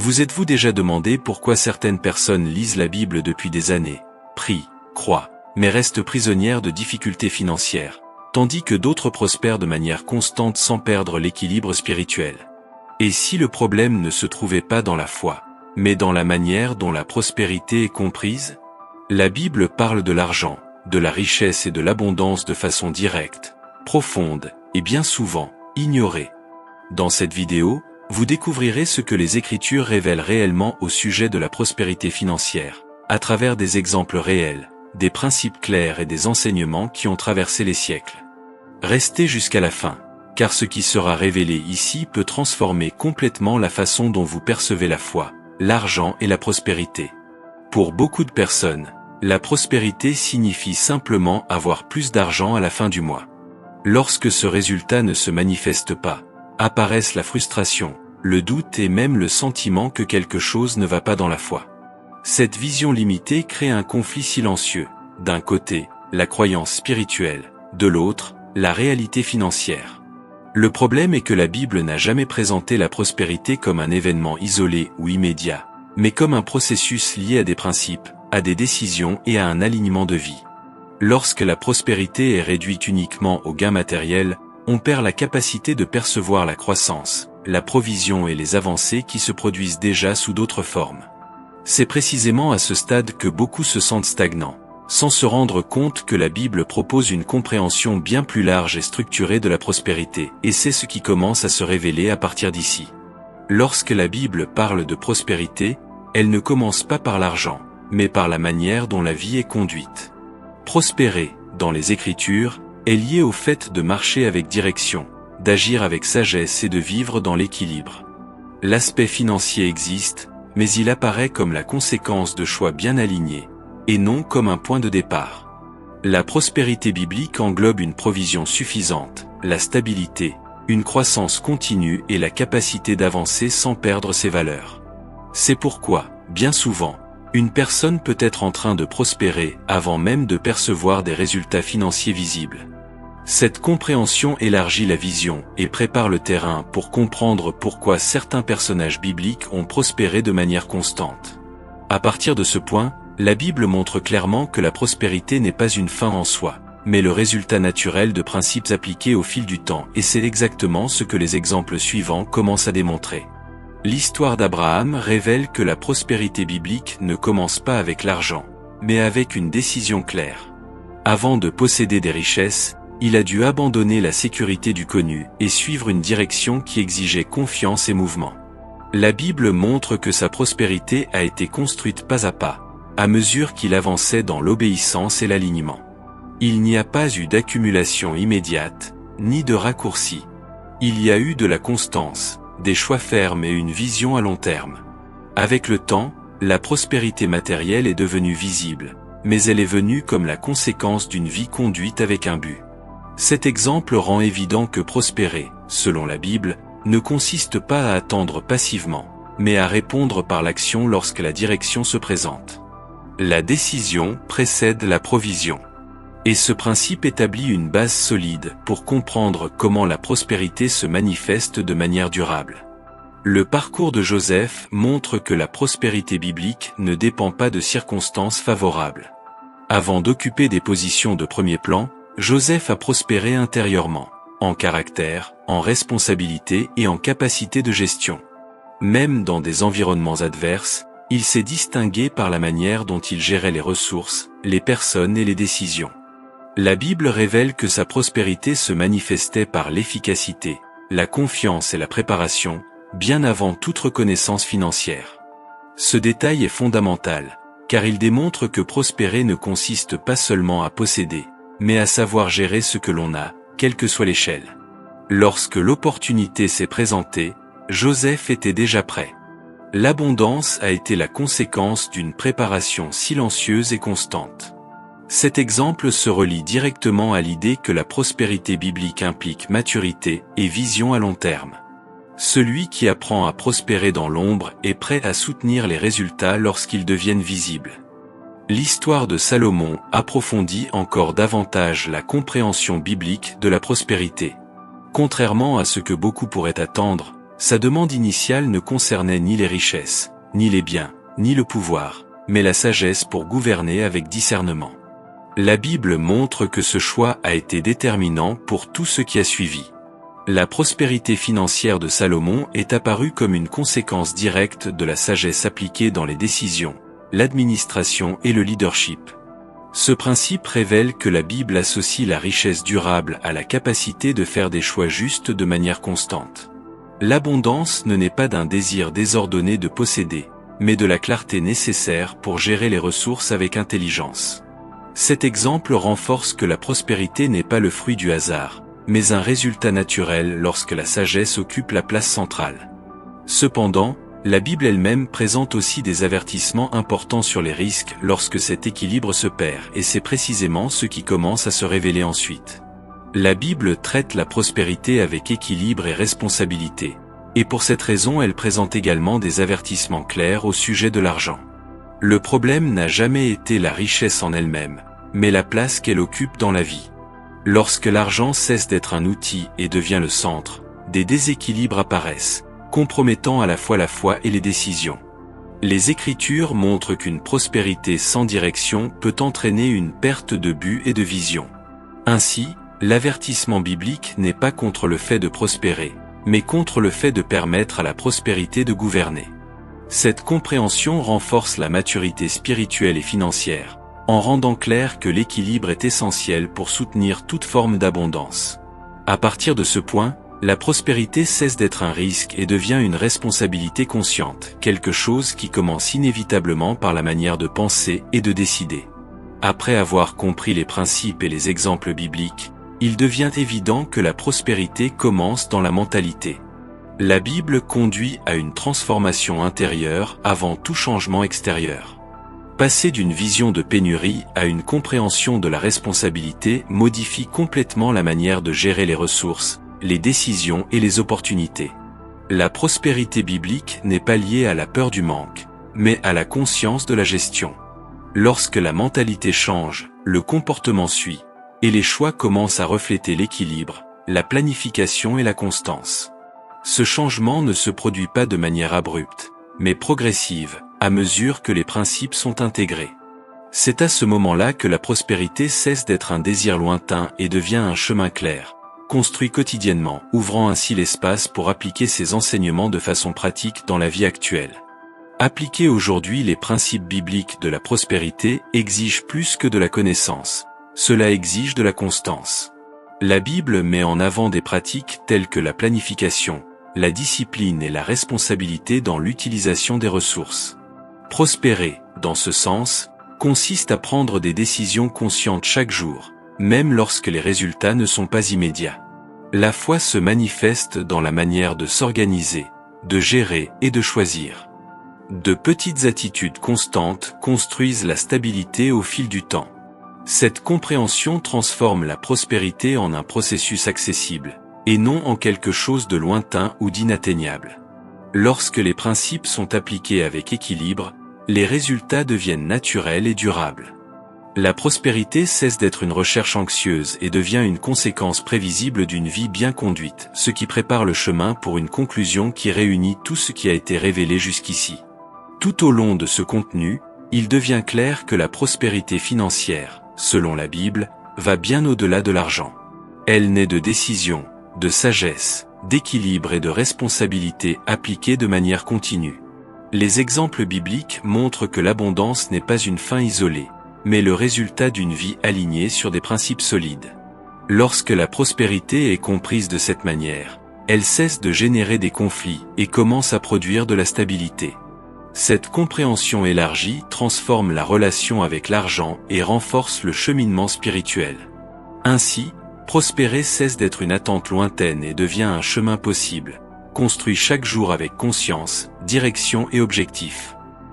Vous êtes-vous déjà demandé pourquoi certaines personnes lisent la Bible depuis des années, prient, croient, mais restent prisonnières de difficultés financières, tandis que d'autres prospèrent de manière constante sans perdre l'équilibre spirituel? Et si le problème ne se trouvait pas dans la foi, mais dans la manière dont la prospérité est comprise? La Bible parle de l'argent, de la richesse et de l'abondance de façon directe, profonde, et bien souvent, ignorée. Dans cette vidéo, vous découvrirez ce que les Écritures révèlent réellement au sujet de la prospérité financière, à travers des exemples réels, des principes clairs et des enseignements qui ont traversé les siècles. Restez jusqu'à la fin, car ce qui sera révélé ici peut transformer complètement la façon dont vous percevez la foi, l'argent et la prospérité. Pour beaucoup de personnes, la prospérité signifie simplement avoir plus d'argent à la fin du mois. Lorsque ce résultat ne se manifeste pas, apparaissent la frustration, le doute et même le sentiment que quelque chose ne va pas dans la foi. Cette vision limitée crée un conflit silencieux. D'un côté, la croyance spirituelle, de l'autre, la réalité financière. Le problème est que la Bible n'a jamais présenté la prospérité comme un événement isolé ou immédiat, mais comme un processus lié à des principes, à des décisions et à un alignement de vie. Lorsque la prospérité est réduite uniquement aux gains matériels, on perd la capacité de percevoir la croissance, la provision et les avancées qui se produisent déjà sous d'autres formes. C'est précisément à ce stade que beaucoup se sentent stagnants, sans se rendre compte que la Bible propose une compréhension bien plus large et structurée de la prospérité, et c'est ce qui commence à se révéler à partir d'ici. Lorsque la Bible parle de prospérité, elle ne commence pas par l'argent, mais par la manière dont la vie est conduite. Prospérer, dans les Écritures, est lié au fait de marcher avec direction, d'agir avec sagesse et de vivre dans l'équilibre. L'aspect financier existe, mais il apparaît comme la conséquence de choix bien alignés, et non comme un point de départ. La prospérité biblique englobe une provision suffisante, la stabilité, une croissance continue et la capacité d'avancer sans perdre ses valeurs. C'est pourquoi, bien souvent, une personne peut être en train de prospérer avant même de percevoir des résultats financiers visibles. Cette compréhension élargit la vision et prépare le terrain pour comprendre pourquoi certains personnages bibliques ont prospéré de manière constante. À partir de ce point, la Bible montre clairement que la prospérité n'est pas une fin en soi, mais le résultat naturel de principes appliqués au fil du temps, et c'est exactement ce que les exemples suivants commencent à démontrer. L'histoire d'Abraham révèle que la prospérité biblique ne commence pas avec l'argent, mais avec une décision claire. Avant de posséder des richesses, il a dû abandonner la sécurité du connu et suivre une direction qui exigeait confiance et mouvement. La Bible montre que sa prospérité a été construite pas à pas, à mesure qu'il avançait dans l'obéissance et l'alignement. Il n'y a pas eu d'accumulation immédiate, ni de raccourci. Il y a eu de la constance, des choix fermes et une vision à long terme. Avec le temps, la prospérité matérielle est devenue visible, mais elle est venue comme la conséquence d'une vie conduite avec un but. Cet exemple rend évident que prospérer, selon la Bible, ne consiste pas à attendre passivement, mais à répondre par l'action lorsque la direction se présente. La décision précède la provision. Et ce principe établit une base solide pour comprendre comment la prospérité se manifeste de manière durable. Le parcours de Joseph montre que la prospérité biblique ne dépend pas de circonstances favorables. Avant d'occuper des positions de premier plan, Joseph a prospéré intérieurement, en caractère, en responsabilité et en capacité de gestion. Même dans des environnements adverses, il s'est distingué par la manière dont il gérait les ressources, les personnes et les décisions. La Bible révèle que sa prospérité se manifestait par l'efficacité, la confiance et la préparation, bien avant toute reconnaissance financière. Ce détail est fondamental, car il démontre que prospérer ne consiste pas seulement à posséder, mais à savoir gérer ce que l'on a, quelle que soit l'échelle. Lorsque l'opportunité s'est présentée, Joseph était déjà prêt. L'abondance a été la conséquence d'une préparation silencieuse et constante. Cet exemple se relie directement à l'idée que la prospérité biblique implique maturité et vision à long terme. Celui qui apprend à prospérer dans l'ombre est prêt à soutenir les résultats lorsqu'ils deviennent visibles. L'histoire de Salomon approfondit encore davantage la compréhension biblique de la prospérité. Contrairement à ce que beaucoup pourraient attendre, Sa demande initiale ne concernait ni les richesses, ni les biens, ni le pouvoir, mais la sagesse pour gouverner avec discernement. La Bible montre que ce choix a été déterminant pour tout ce qui a suivi. La prospérité financière de Salomon est apparue comme une conséquence directe de la sagesse appliquée dans les décisions, l'administration et le leadership. Ce principe révèle que la Bible associe la richesse durable à la capacité de faire des choix justes de manière constante. L'abondance ne naît pas d'un désir désordonné de posséder, mais de la clarté nécessaire pour gérer les ressources avec intelligence. Cet exemple renforce que la prospérité n'est pas le fruit du hasard, mais un résultat naturel lorsque la sagesse occupe la place centrale. Cependant, la Bible elle-même présente aussi des avertissements importants sur les risques lorsque cet équilibre se perd, et c'est précisément ce qui commence à se révéler ensuite. La Bible traite la prospérité avec équilibre et responsabilité, et pour cette raison elle présente également des avertissements clairs au sujet de l'argent. Le problème n'a jamais été la richesse en elle-même, mais la place qu'elle occupe dans la vie. Lorsque l'argent cesse d'être un outil et devient le centre, des déséquilibres apparaissent, compromettant à la fois la foi et les décisions. Les Écritures montrent qu'une prospérité sans direction peut entraîner une perte de but et de vision. Ainsi, l'avertissement biblique n'est pas contre le fait de prospérer, mais contre le fait de permettre à la prospérité de gouverner. Cette compréhension renforce la maturité spirituelle et financière, en rendant clair que l'équilibre est essentiel pour soutenir toute forme d'abondance. À partir de ce point, la prospérité cesse d'être un risque et devient une responsabilité consciente, quelque chose qui commence inévitablement par la manière de penser et de décider. Après avoir compris les principes et les exemples bibliques, il devient évident que la prospérité commence dans la mentalité. La Bible conduit à une transformation intérieure avant tout changement extérieur. Passer d'une vision de pénurie à une compréhension de la responsabilité modifie complètement la manière de gérer les ressources, les décisions et les opportunités. La prospérité biblique n'est pas liée à la peur du manque, mais à la conscience de la gestion. Lorsque la mentalité change, le comportement suit, et les choix commencent à refléter l'équilibre, la planification et la constance. Ce changement ne se produit pas de manière abrupte, mais progressive, à mesure que les principes sont intégrés. C'est à ce moment-là que la prospérité cesse d'être un désir lointain et devient un chemin clair, construit quotidiennement, ouvrant ainsi l'espace pour appliquer ces enseignements de façon pratique dans la vie actuelle. Appliquer aujourd'hui les principes bibliques de la prospérité exige plus que de la connaissance, cela exige de la constance. La Bible met en avant des pratiques telles que la planification, la discipline et la responsabilité dans l'utilisation des ressources. Prospérer, dans ce sens, consiste à prendre des décisions conscientes chaque jour, même lorsque les résultats ne sont pas immédiats. La foi se manifeste dans la manière de s'organiser, de gérer et de choisir. De petites attitudes constantes construisent la stabilité au fil du temps. Cette compréhension transforme la prospérité en un processus accessible, et non en quelque chose de lointain ou d'inatteignable. Lorsque les principes sont appliqués avec équilibre, les résultats deviennent naturels et durables. La prospérité cesse d'être une recherche anxieuse et devient une conséquence prévisible d'une vie bien conduite, ce qui prépare le chemin pour une conclusion qui réunit tout ce qui a été révélé jusqu'ici. Tout au long de ce contenu, il devient clair que la prospérité financière, selon la Bible, va bien au-delà de l'argent. Elle naît de décisions, de sagesse, d'équilibre et de responsabilité appliquées de manière continue. Les exemples bibliques montrent que l'abondance n'est pas une fin isolée, mais le résultat d'une vie alignée sur des principes solides. Lorsque la prospérité est comprise de cette manière, elle cesse de générer des conflits et commence à produire de la stabilité. Cette compréhension élargie transforme la relation avec l'argent et renforce le cheminement spirituel. Ainsi, prospérer cesse d'être une attente lointaine et devient un chemin possible, construit chaque jour avec conscience, direction et objectif.